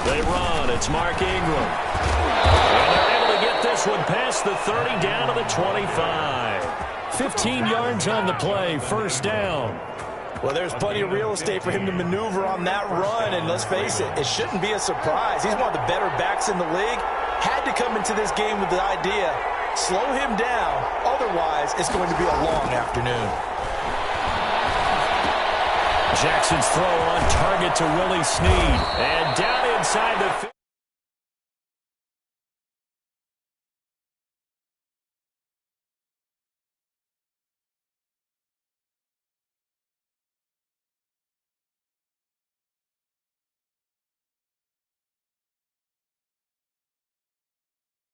They run. It's Mark Ingram. And they're able to get this one past the 30 down to the 25. 15 yards on the play. First down. Well, there's plenty of real estate for him to maneuver on that run, and let's face it, it shouldn't be a surprise. He's one of the better backs in the league. Had to come into this game with the idea, slow him down, otherwise it's going to be a long afternoon. Jackson's throw on target to Willie Snead, and down inside the...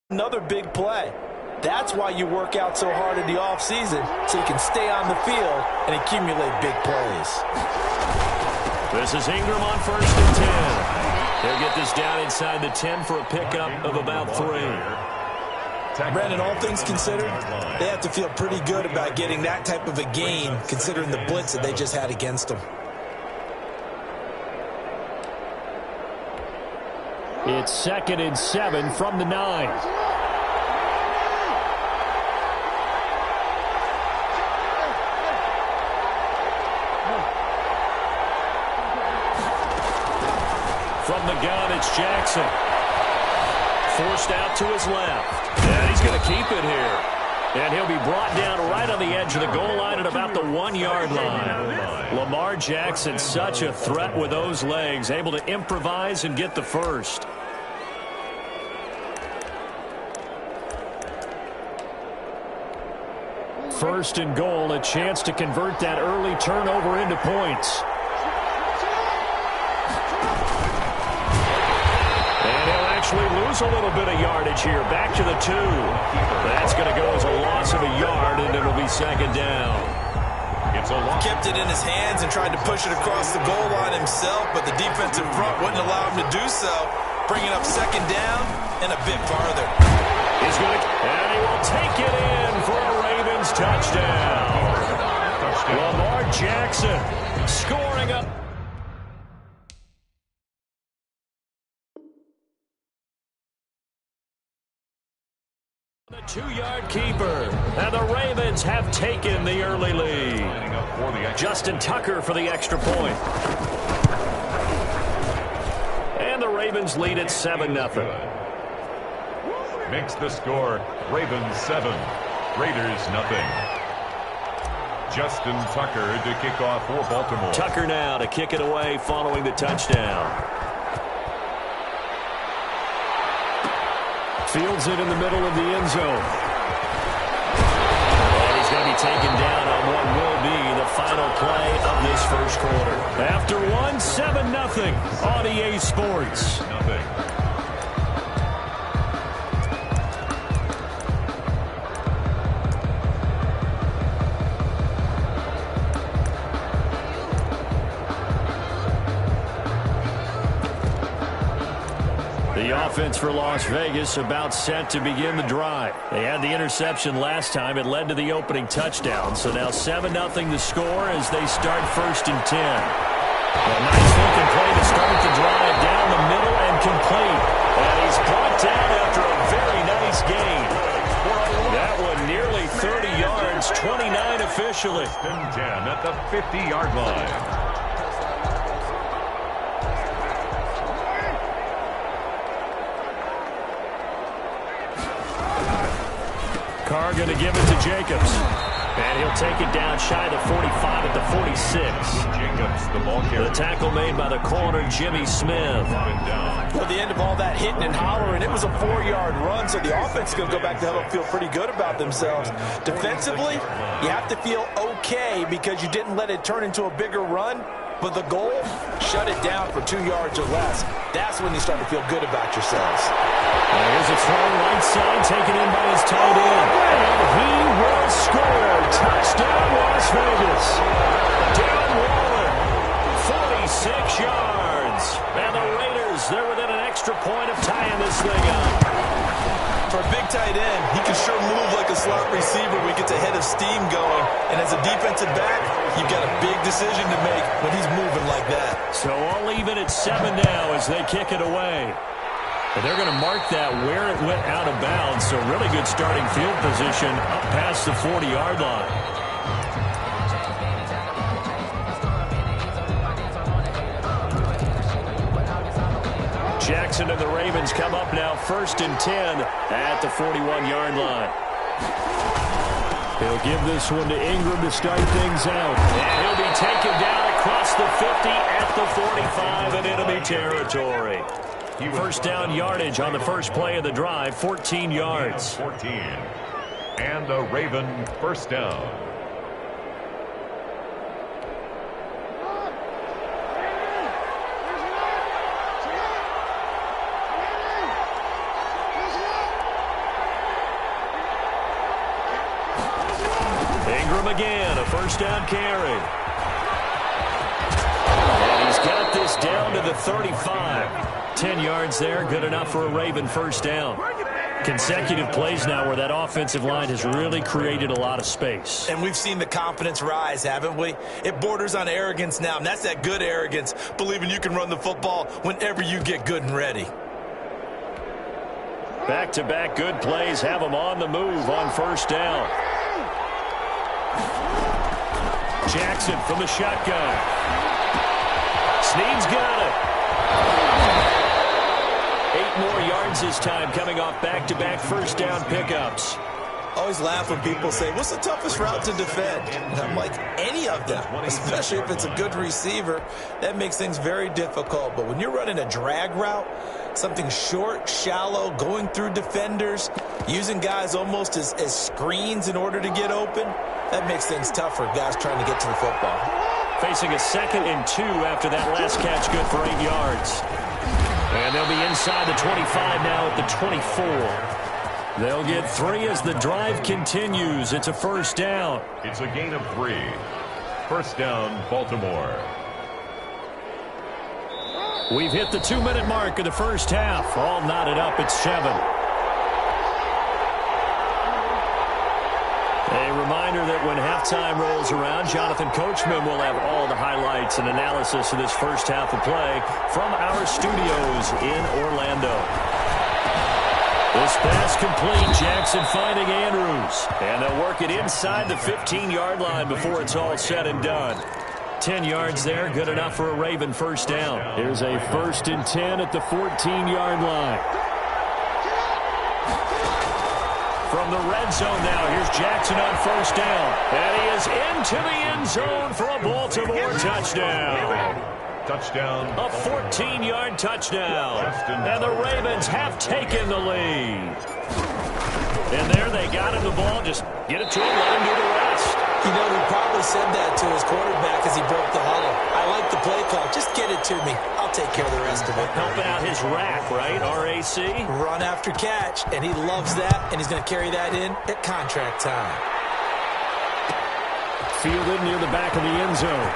Another big play. That's why you work out so hard in the offseason, so you can stay on the field and accumulate big plays. This is Ingram on 1st and 10. He'll get this down inside the 10 for a pickup of about 3. Brandon, all things considered, they have to feel pretty good about getting that type of a gain, considering the blitz that they just had against them. It's 2nd and 7 from the 9. From the gun, it's Jackson. Forced out to his left. And he's going to keep it here. And he'll be brought down right on the edge of the goal line at about the 1-yard line. Lamar Jackson, such a threat with those legs, able to improvise and get the first. First and goal, a chance to convert that early turnover into points. And he'll actually lose a little bit of yardage here. Back to the 2. That's going to go as a loss of a yard, and it'll be 2nd down. Kept it in his hands and tried to push it across the goal line himself, but the defensive front wouldn't allow him to do so. Bringing up 2nd down and a bit farther. He's going to, and he will take it in for a Ravens touchdown. Lamar Jackson scoring up. The 2-yard keeper, and the Ravens have taken the early lead. Justin Tucker for the extra point. And the Ravens lead at 7-0. Makes the score Ravens 7, Raiders 0. Justin Tucker to kick off for Baltimore. Tucker now to kick it away following the touchdown. Fields it in the middle of the end zone. And he's going to be taken down on what will be the final play of this first quarter. After 1, 7-0 on EA Sports. The offense for Las Vegas about set to begin the drive. They had the interception last time. It led to the opening touchdown. So now 7-0 the score as they start 1st and 10. A nice looking play to start the drive down the middle and complete. And he's brought down after a very nice gain. That one nearly 30 yards, 29 officially. 10 at the 50-yard line. Carr going to give it to Jacobs. And he'll take it down shy of the 45 at the 46. Jacobs, the ball carrier. The tackle made by the corner, Jimmy Smith. Well, the end of all that hitting and hollering, it was a 4-yard run, so the offense is going to go back to huddle and feel pretty good about themselves. Defensively, you have to feel okay because you didn't let it turn into a bigger run. But the goal, shut it down for 2 yards or less. That's when you start to feel good about yourselves. There's a throw right side taken in by his tight end. And he will score. Touchdown, Las Vegas. Darren Waller, 46 yards. And the Raiders, they're within an extra point of tying this thing up. For a big tight end, he can sure move like a slot receiver when he gets a head of steam going. And as a defensive back, you've got a big decision to make when he's moving like that. So all even at 7 now as they kick it away. But they're going to mark that where it went out of bounds. So really good starting field position up past the 40-yard line. Jackson and the Ravens come up now 1st and 10 at the 41-yard line. He'll give this one to Ingram to start things out. And he'll be taken down across the 50 at the 45 in enemy territory. First down yardage on the first play of the drive, 14 yards. 14. And a Raven first down. Ingram again, a first down carry. And he's got this down to the 35. 10 yards there, good enough for a Raven first down. Consecutive plays now where that offensive line has really created a lot of space. And we've seen the confidence rise, haven't we? It borders on arrogance now, and that's that good arrogance, believing you can run the football whenever you get good and ready. Back-to-back good plays have them on the move on first down. Jackson from the shotgun. Snead's got it. 8 more yards this time coming off back-to-back first down pickups. Always laugh when people say, what's the toughest route to defend? And I'm like, any of them, especially if it's a good receiver. That makes things very difficult. But when you're running a drag route, something short, shallow, going through defenders, using guys almost as screens in order to get open, that makes things tough for guys trying to get to the football. Facing a 2nd and 2 after that last catch, good for 8 yards. And they'll be inside the 25 now at the 24. They'll get 3 as the drive continues. It's a first down. It's a gain of 3. First down, Baltimore. We've hit the 2-minute mark of the first half. All knotted up at 7. A reminder that when halftime rolls around, Jonathan Coachman will have all the highlights and analysis of this first half of play from our studios in Orlando. This pass complete. Jackson finding Andrews. And they'll work it inside the 15-yard line before it's all said and done. 10 yards there, good enough for a Raven first down. Here's a 1st and 10 at the 14-yard line. From the red zone now, here's Jackson on first down. And he is into the end zone for a Baltimore touchdown. Touchdown. A 14-yard touchdown. And the Ravens have taken the lead. And there they got him the ball. Just get it to him, let him do the rest. You know, he probably said that to his quarterback as he broke the huddle. I like the play call. Just get it to me. I'll take care of the rest of it. Helping out his rack, right? RAC. Run after catch, and he loves that, and he's going to carry that in at contract time. Fielded near the back of the end zone.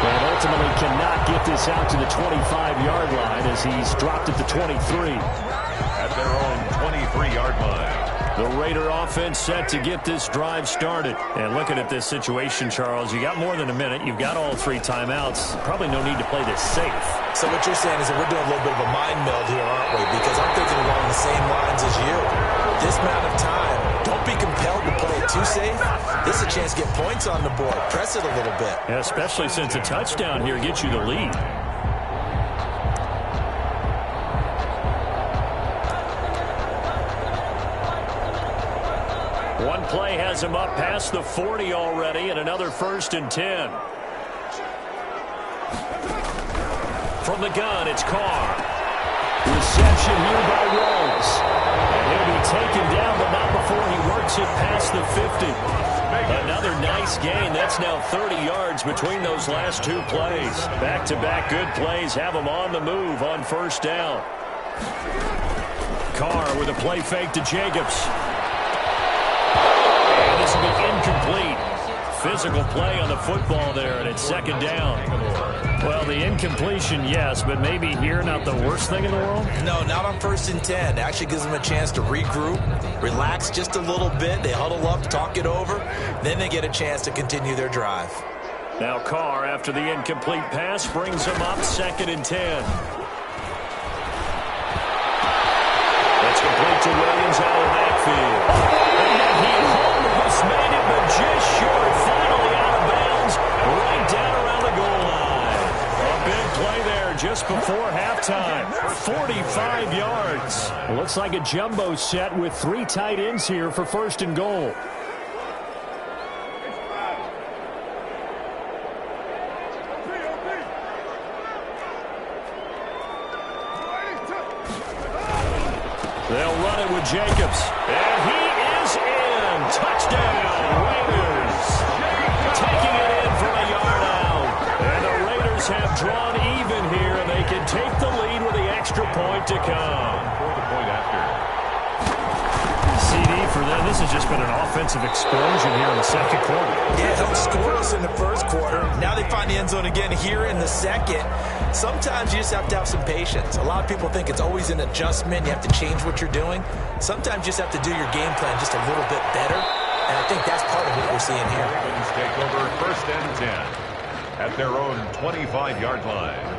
And ultimately cannot get this out to the 25-yard line as he's dropped at the 23. At their own 23-yard line. The Raider offense set to get this drive started. And looking at this situation, Charles, you got more than a minute. You've got all 3 timeouts. Probably no need to play this safe. So what you're saying is that we're doing a little bit of a mind meld here, aren't we? Because I'm thinking along the same lines as you. This amount of time, don't be compelled to play it too safe. This is a chance to get points on the board. Press it a little bit. Yeah, especially since a touchdown here gets you the lead. One play has him up past the 40 already, and another 1st and 10. From the gun, it's Carr. Reception here by Rose. And he'll be taken down, but not before he works it past the 50. Another nice gain. That's now 30 yards between those last 2 plays. Back-to-back good plays have him on the move on first down. Carr with a play fake to Jacobs. And this will be incomplete. Physical play on the football there, and it's 2nd down. Well, the incompletion, yes, but maybe here not the worst thing in the world? No, not on 1st and 10. Actually gives them a chance to regroup, relax just a little bit. They huddle up, talk it over. Then they get a chance to continue their drive. Now Carr, after the incomplete pass, brings them up 2nd and 10. That's complete to Williams out of the backfield. And he almost made it, but just short. Finally out of bounds, right down around the goal line. A big play there just before halftime. 45 yards. Looks like a jumbo set with 3 tight ends here for 1st and goal. They'll run it with Jacobs. And he is in. Touchdown, Raiders. Taking it in from a yard out. And the Raiders have drawn even here, and they can take the lead with the extra point to come. For the point after. CD for them. This has just been an offensive explosion here in the 2nd quarter. Yeah, helped scoreless in the 1st quarter. Now they find the end zone again here in the 2nd. Sometimes you just have to have some patience. A lot of people think it's always an adjustment. You have to change what you're doing. Sometimes you just have to do your game plan just a little bit better. And I think that's part of what we're seeing here. Ravens take over 1st and 10 at their own 25-yard line.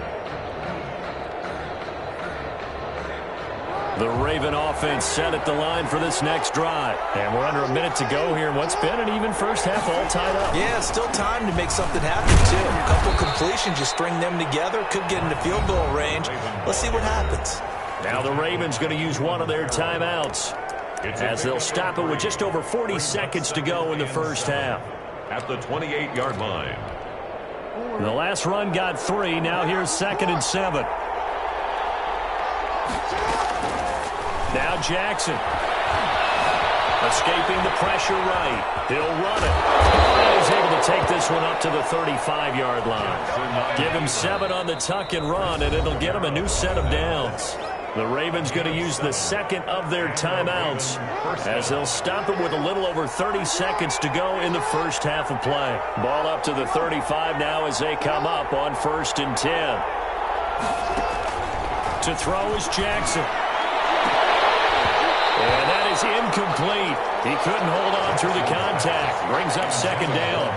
The Raven offense set at the line for this next drive. And we're under a minute to go here. What's been an even first half all tied up. Yeah, still time to make something happen, too. A couple completions, just string them together. Could get into field goal range. Let's see what happens. Now the Ravens going to use one of their timeouts as they'll stop it with just over 40 seconds to go in the first half. At the 28-yard line. The last run got 3. Now here's 2nd and 7. Now Jackson. Escaping the pressure right. He'll run it. And he's able to take this one up to the 35-yard line. Give him 7 on the tuck and run, and it'll get him a new set of downs. The Ravens going to use the 2nd of their timeouts as they'll stop it with a little over 30 seconds to go in the first half of play. Ball up to the 35 now as they come up on 1st and 10. To throw is Jackson. And that is incomplete. He couldn't hold on through the contact. Brings up 2nd down.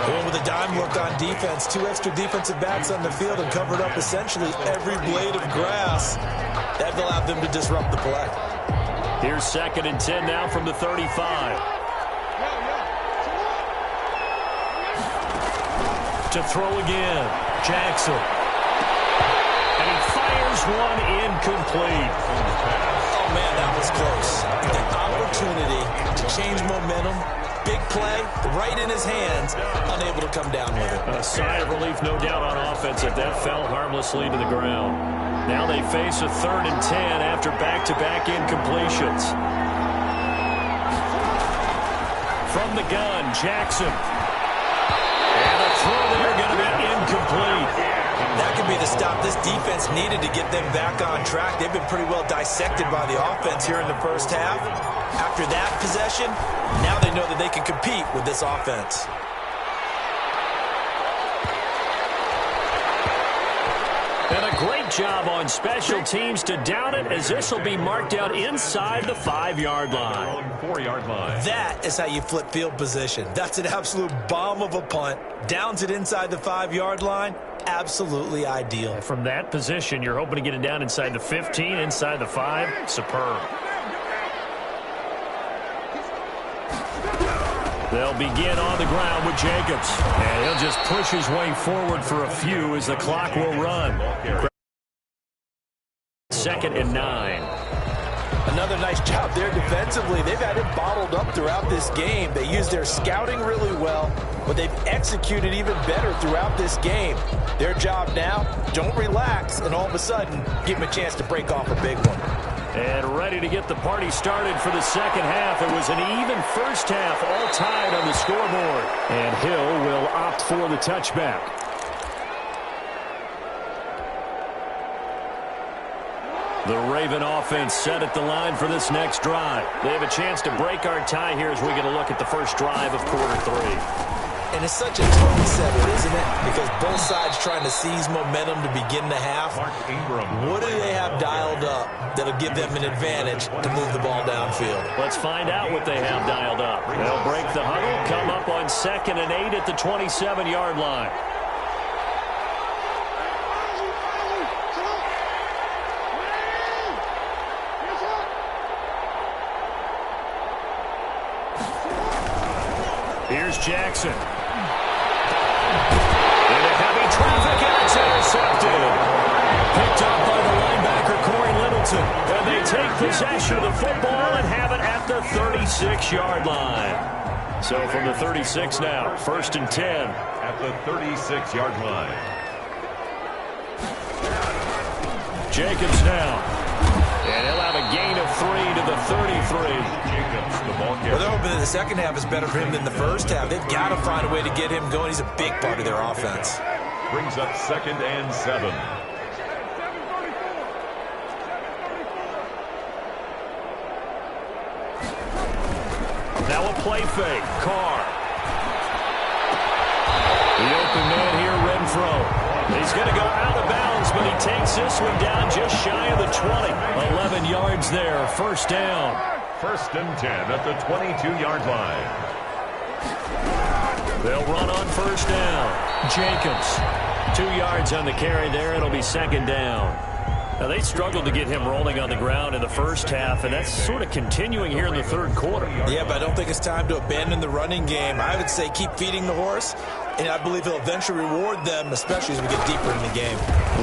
Going with a dime look on defense. 2 extra defensive backs on the field and covered up essentially every blade of grass. That allowed them to disrupt the play. Here's 2nd and 10 now from the 35. To throw again. Jackson. And he fires one incomplete. Oh, man, that was close. The opportunity to change momentum. Big play, right in his hands, unable to come down with it. A sigh of relief, no doubt, on offense if that fell harmlessly to the ground. Now they face a 3rd and 10 after back-to-back incompletions. From the gun, Jackson. And a throw there going to be incomplete. That could be the stop this defense needed to get them back on track. They've been pretty well dissected by the offense here in the first half. After that possession, now they know that they can compete with this offense. And a great job on special teams to down it, as this will be marked out inside the 5-yard line. 4-yard line. That is how you flip field position. That's an absolute bomb of a punt. Downs it inside the 5-yard line. Absolutely ideal. From that position, you're hoping to get it down inside the 15, inside the 5. Superb. They'll begin on the ground with Jacobs. And he'll just push his way forward for a few as the clock will run. 2nd and 9. Another nice job there defensively. They've had it bottled up throughout this game. They used their scouting really well, but they've executed even better throughout this game. Their job now, don't relax, and all of a sudden, give them a chance to break off a big one. And ready to get the party started for the second half. It was an even first half, all tied on the scoreboard. And Hill will opt for the touchback. The Raven offense set at the line for this next drive. They have a chance to break our tie here as we get a look at the first drive of quarter 3. And it's such a tone setter, isn't it? Because both sides trying to seize momentum to begin the half. What do they have dialed up that'll give them an advantage to move the ball downfield? Let's find out what they have dialed up. They'll break the huddle, come up on 2nd and 8 at the 27-yard line. Here's Jackson. Into heavy traffic, and it's intercepted. Picked up by the linebacker, Corey Littleton. And they take possession of the football and have it at the 36-yard line. So from the 36 now, 1st and 10. At the 36-yard line. Jacobs now. And he'll have a gain of 3 to the 33. Jacobs, the ball carrier. Well, they're hoping that the second half is better for him than the first half. They've got to find a way to get him going. He's a big part of their offense. Brings up 2nd and 7. Now a play fake. Carr. The open man here, Renfro. He's going to go out of bounds, but he takes this one down just shy of the 20. 11 yards there, 1st down. 1st and 10 at the 22-yard line. They'll run on 1st down. Jacobs. 2 yards on the carry there. It'll be 2nd down. Now, they struggled to get him rolling on the ground in the first half, and that's sort of continuing here in the 3rd quarter. Yeah, but I don't think it's time to abandon the running game. I would say keep feeding the horse, and I believe he'll eventually reward them, especially as we get deeper in the game.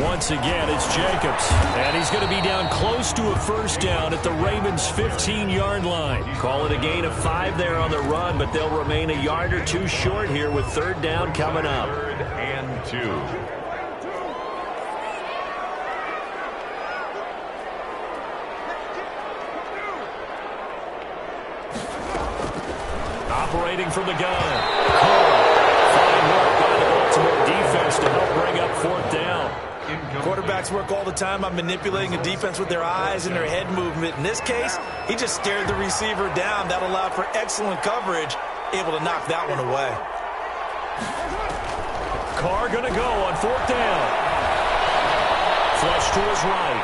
Once again, it's Jacobs, and he's going to be down close to a 1st down at the Ravens' 15-yard line. Call it a gain of 5 there on the run, but they'll remain a yard or 2 short here with 3rd down coming up. 3rd and 2. Operating from the gun. Fine work by the Baltimore defense to help bring up 4th down. Quarterbacks work all the time on manipulating a defense with their eyes and their head movement. In this case, he just stared the receiver down. That allowed for excellent coverage, able to knock that one away. Carr going to go on 4th down. Flush to his right.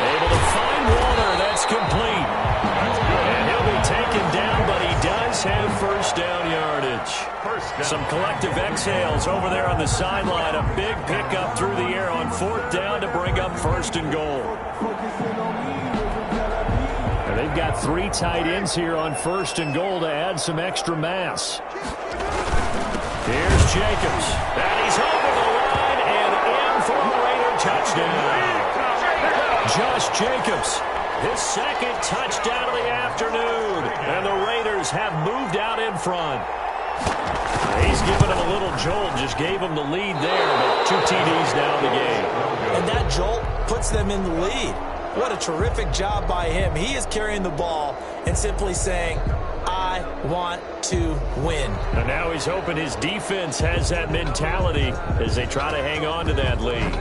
Able to find Warner. That's complete. And he'll be taken down, but he does have 1st down yardage. Some collective exhales over there on the sideline. A big pickup through the air on 4th down to bring up 1st and goal. And they've got 3 tight ends here on 1st and goal to add some extra mass. Here's Jacobs. And he's over the line and in for a Raider touchdown. Josh Jacobs, his 2nd touchdown of the afternoon. And the Raiders have moved out in front. He's given him a little jolt, just gave him the lead there, but 2 TDs now in the game. And that jolt puts them in the lead. What a terrific job by him. He is carrying the ball and simply saying, I want to win. And now he's hoping his defense has that mentality as they try to hang on to that lead.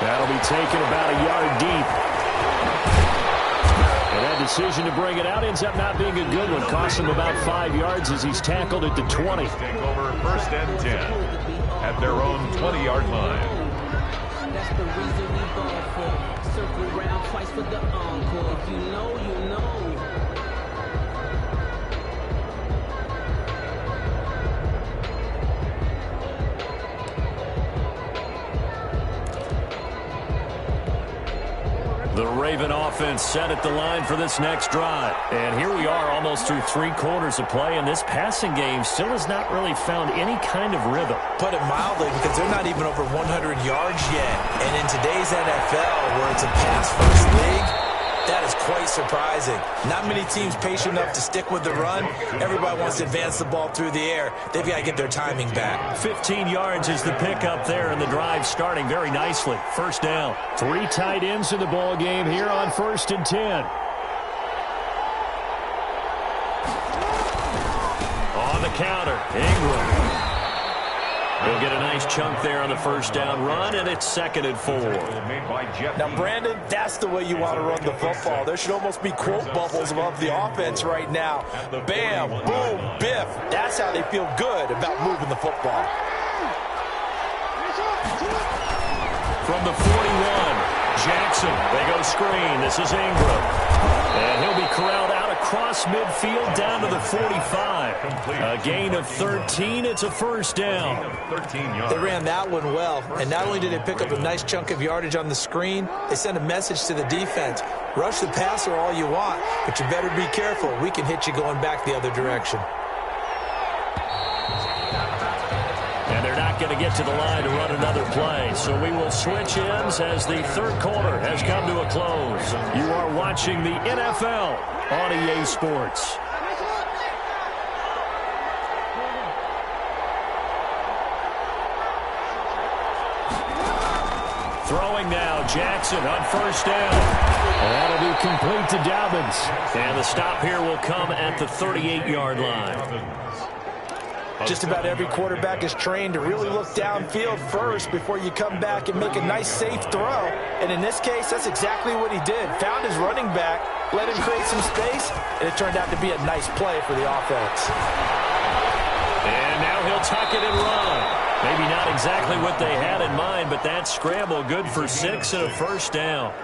That'll be taken about a yard deep. And that decision to bring it out ends up not being a good one. Costs him about 5 yards as he's tackled at the 20. Take over 1st and 10 at their own 20-yard line. That's the reason we ball for. Circle around twice for the encore. If you know, you know. The Raven offense set at the line for this next drive. And here we are almost through 3 quarters of play, and this passing game still has not really found any kind of rhythm. Put it mildly, because they're not even over 100 yards yet. And in today's NFL, where it's a pass-first league, that is quite surprising. Not many teams patient enough to stick with the run. Everybody wants to advance the ball through the air. They've got to get their timing back. 15 yards is the pickup there, and the drive starting very nicely. 1st down. 3 tight ends in the ball game here on 1st and 10. On the counter, Ingram. He'll get a nice chunk there on the first down run, and it's 2nd and 4. Now, Brandon, that's the way you want to run the football. There should almost be quote bubbles above the offense right now. Bam, boom, biff. That's how they feel good about moving the football. From the 41, Jackson. They go screen. This is Ingram. And he'll be corralled out across midfield down to the 45. A gain of 13. It's a first down. 13 yards. They ran that one well. And not only did they pick up a nice chunk of yardage on the screen, they sent a message to the defense. Rush the passer all you want, but you better be careful. We can hit you going back the other direction. And they're not going to get to the line to run another play. So we will switch ends as the third quarter has come to a close. You are watching the NFL on EA Sports. Throwing now, Jackson on first down. And that'll be complete to Dobbins. And the stop here will come at the 38-yard line. Just about every quarterback is trained to really look downfield first before you come back and make a nice, safe throw. And in this case, that's exactly what he did. Found his running back, let him create some space, and it turned out to be a nice play for the offense. And now he'll tuck it and run. Maybe not exactly what they had in mind, but that scramble good for 6 and a first down.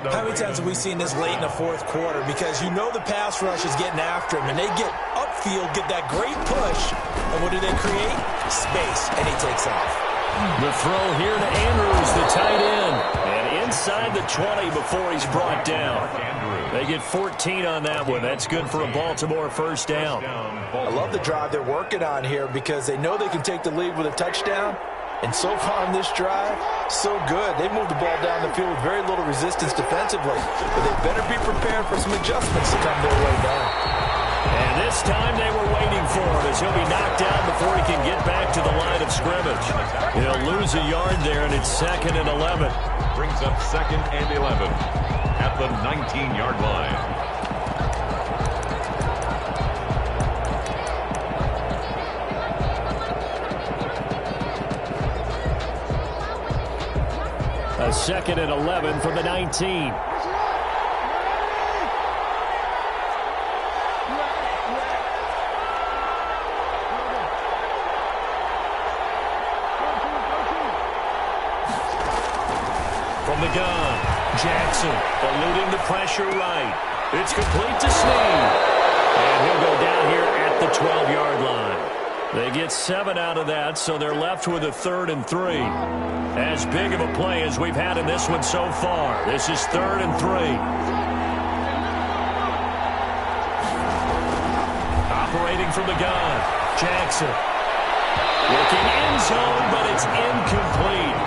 How many times have we seen this late in the fourth quarter? Because you know the pass rush is getting after him, and they get upfield, get that great push, and what do they create? Space, and he takes off. The throw here to Andrews, the tight end, and inside the 20 before he's brought down. They get 14 on that one. That's good for a Baltimore first down. I love the drive they're working on here because they know they can take the lead with a touchdown. And so far on this drive, so good. They moved the ball down the field with very little resistance defensively. But they better be prepared for some adjustments to come their way now. And this time they were waiting for him as he'll be knocked down before he can get back to the line of scrimmage. He'll lose a yard there, and it's 2nd and 11. Brings up 2nd and 11 at the 19-yard line. A 2nd and 11 from the 19. From the gun, Jackson eluding the pressure right. It's complete to Snead. And he'll go down here at the 12-yard line. They get 7 out of that, so they're left with a 3rd and 3. As big of a play as we've had in this one so far. This is 3rd and 3. Operating from the gun, Jackson. Looking end zone, but it's incomplete.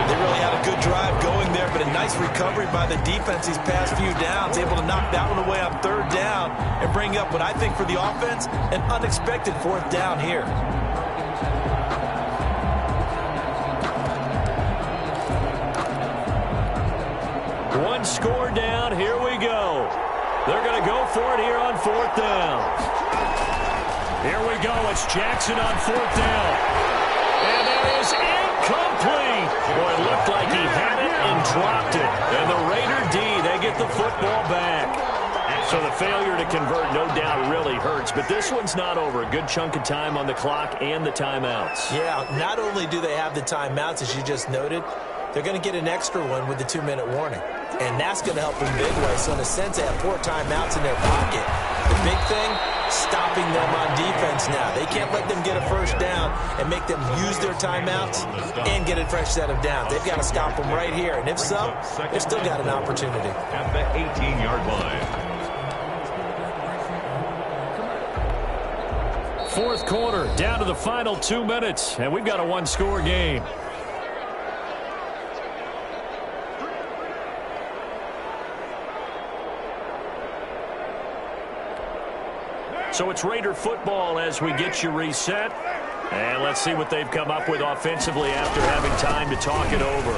They really had a good drive going there, but a nice recovery by the defense these past few downs. Able to knock that one away on 3rd down and bring up what I think for the offense, an unexpected 4th down here. One score down, here we go. They're going to go for it here on 4th down. Here we go, it's Jackson on 4th down. And that is incomplete. Boy, it looked like he had it and dropped it. And the Raider D, they get the football back. So the failure to convert, no doubt, really hurts. But this one's not over. A good chunk of time on the clock and the timeouts. Yeah, not only do they have the timeouts, as you just noted, they're going to get an extra one with the 2-minute warning. And that's going to help in big way. So in a sense, they have 4 timeouts in their pocket. The big thing, stopping them on defense now. They can't let them get a first down and make them use their timeouts and get a fresh set of downs. They've got to stop them right here. And if so, they've still got an opportunity. At the 18-yard line. 4th quarter, down to the final 2 minutes, and we've got a 1-score game. So it's Raider football as we get you reset. And let's see what they've come up with offensively after having time to talk it over.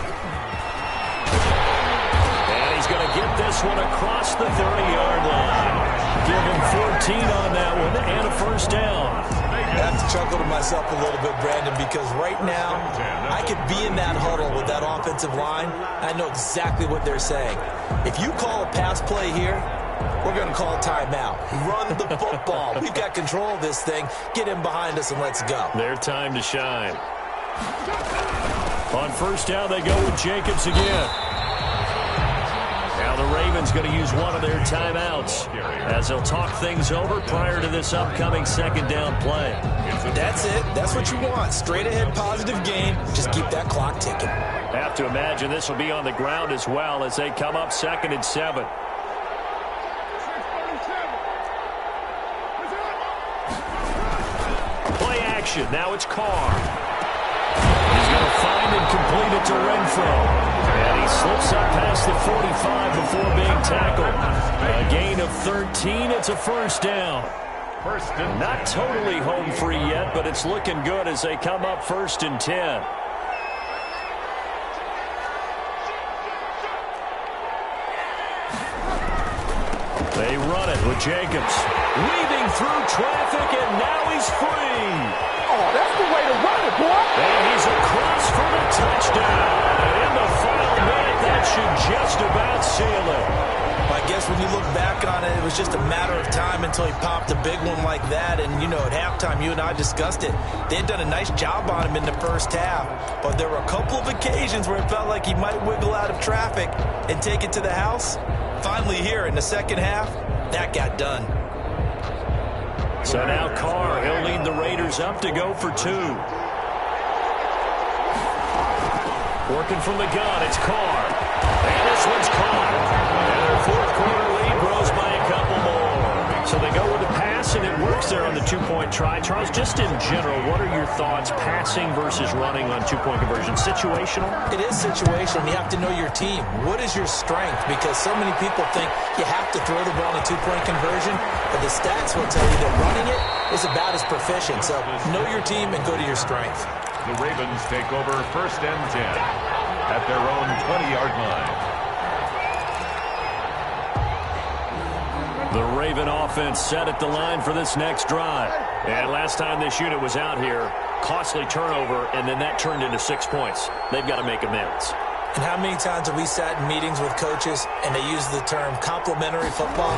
And he's going to get this one across the 30-yard line. give him 14 on that one and a first down. I have to chuckle to myself a little bit, Brandon, because right now I could be in that huddle with that offensive line. I know exactly what they're saying. If you call a pass play here, we're going to call a timeout. Run the football. We've got control of this thing. Get in behind us and let's go. Their time to shine. On first down, they go with Jacobs again. Now the Ravens going to use one of their timeouts as they'll talk things over prior to this upcoming second down play. That's it. That's what you want. Straight ahead positive game. Just keep that clock ticking. Have to imagine this will be on the ground as well as they come up 2nd and 7. Play action. Now it's Carr. He's going to find and complete it to Renfro. And he slips up past the 45 before being tackled. A gain of 13. It's a first down. Not totally home free yet, but it's looking good as they come up 1st and 10. They run it with Jacobs. Weaving through traffic, and now he's free. Oh, that's the way to run it, boy. And he's across for the touchdown. And in the final minute, that should just about seal it. I guess when you look back on it, it was just a matter of time until he popped a big one like that. And, you know, at halftime, you and I discussed it. They had done a nice job on him in the first half. But there were a couple of occasions where it felt like he might wiggle out of traffic and take it to the house. Finally here in the second half, that got done. So now Carr, he'll lead the Raiders up to go for 2. Working from the gun, it's Carr. And this one's caught. And their fourth quarter lead grows by a couple more. So they go with the pass, and it works there on the two-point try. Charles, just in general, what are your thoughts passing versus running on two-point conversion? Situational? It is situational. You have to know your team. What is your strength? Because so many people think you have to throw the ball in a two-point conversion, but the stats will tell you that running it is about as proficient. So know your team and go to your strength. The Ravens take over 1st and 10 at their own 20-yard line. The Raven offense set at the line for this next drive. And last time this unit was out here, costly turnover, and then that turned into 6 points. They've got to make amends. And how many times have we sat in meetings with coaches and they use the term complementary football?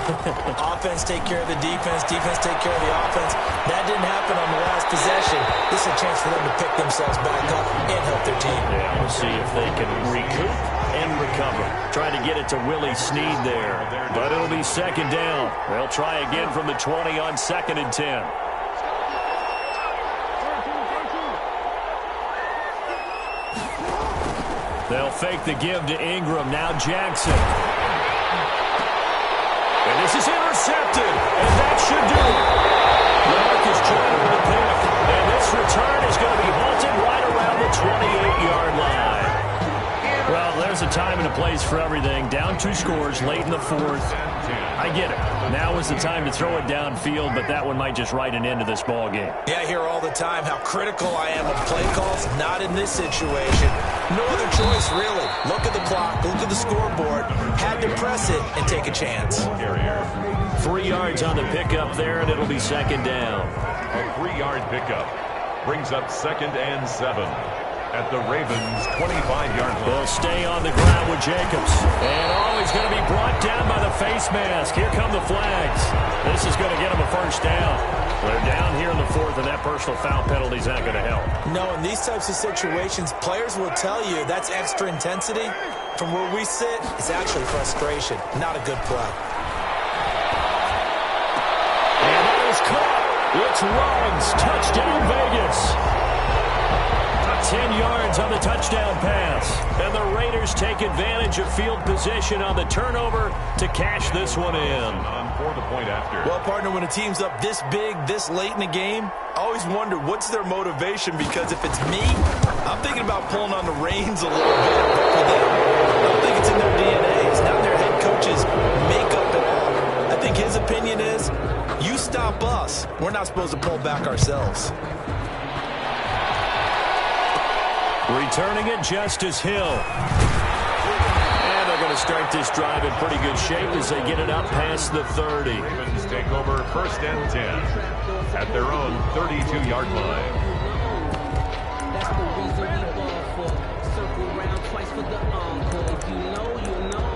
Offense take care of the defense, defense take care of the offense. That didn't happen on the last possession. This is a chance for them to pick themselves back up and help their team. Yeah, we'll see if they can recoup and recover. Trying to get it to Willie Snead there. But it'll be 2nd down. They'll try again from the 20 on 2nd and 10. They'll fake the give to Ingram. Now Jackson. And this is intercepted. And that should do it. Marcus trying to pick. And this return is going to be halted right around the 28-yard line. Well, there's a time and a place for everything. Down 2 scores late in the 4th. I get it. Now is the time to throw it downfield, but that one might just write an end to this ball game. Yeah, I hear all the time how critical I am of play calls. Not in this situation. No other choice, really. Look at the clock. Look at the scoreboard. Had to press it and take a chance. 3 yards on the pickup there, and it'll be 2nd down. A 3-yard pickup brings up 2nd and 7 at the Ravens' 25-yard line. They'll stay on the ground with Jacobs. And he's going to be brought down by the face mask. Here come the flags. This is going to get him a first down. They're down here in the 4th, and that personal foul penalty is not going to help. No, in these types of situations, players will tell you that's extra intensity. From where we sit, it's actually frustration. Not a good play. And that is caught. It's Ruggs. Touchdown, Vegas. 10 yards on the touchdown pass. And the Raiders take advantage of field position on the turnover to cash this one in. For the point after. Well, partner, when a team's up this big, this late in the game, I always wonder what's their motivation, because if it's me, I'm thinking about pulling on the reins a little bit. But for them, I don't think it's in their DNA. It's not their head coach's makeup at all. I think his opinion is, you stop us, we're not supposed to pull back ourselves. Returning it, Justice Hill. And they're going to start this drive in pretty good shape as they get it up past the 30. Ravens take over first and 10 at their own 32-yard line. That's the reason we ball for. Circle round twice for the encore. If you know, you know.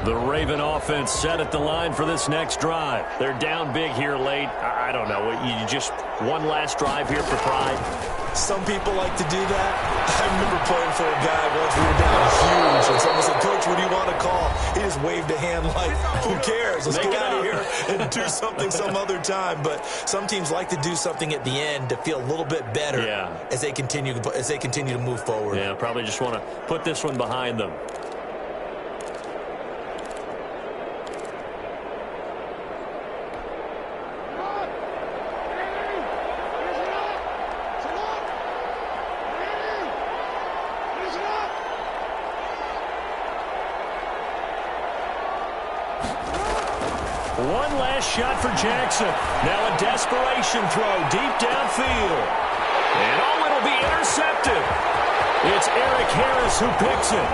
The Raven offense set at the line for this next drive. They're down big here late. I don't know. You just one last drive here for pride. Some people like to do that. I remember playing for a guy once. We were down huge, and someone said, "Coach, what do you want to call?" He just waved a hand like, "Who cares? Let's get out of here and do something some other time." But some teams like to do something at the end to feel a little bit better as they continue to move forward. Yeah, probably just want to put this one behind them. One last shot for Jackson. Now a desperation throw deep downfield. And it'll be intercepted. It's Eric Harris who picks it.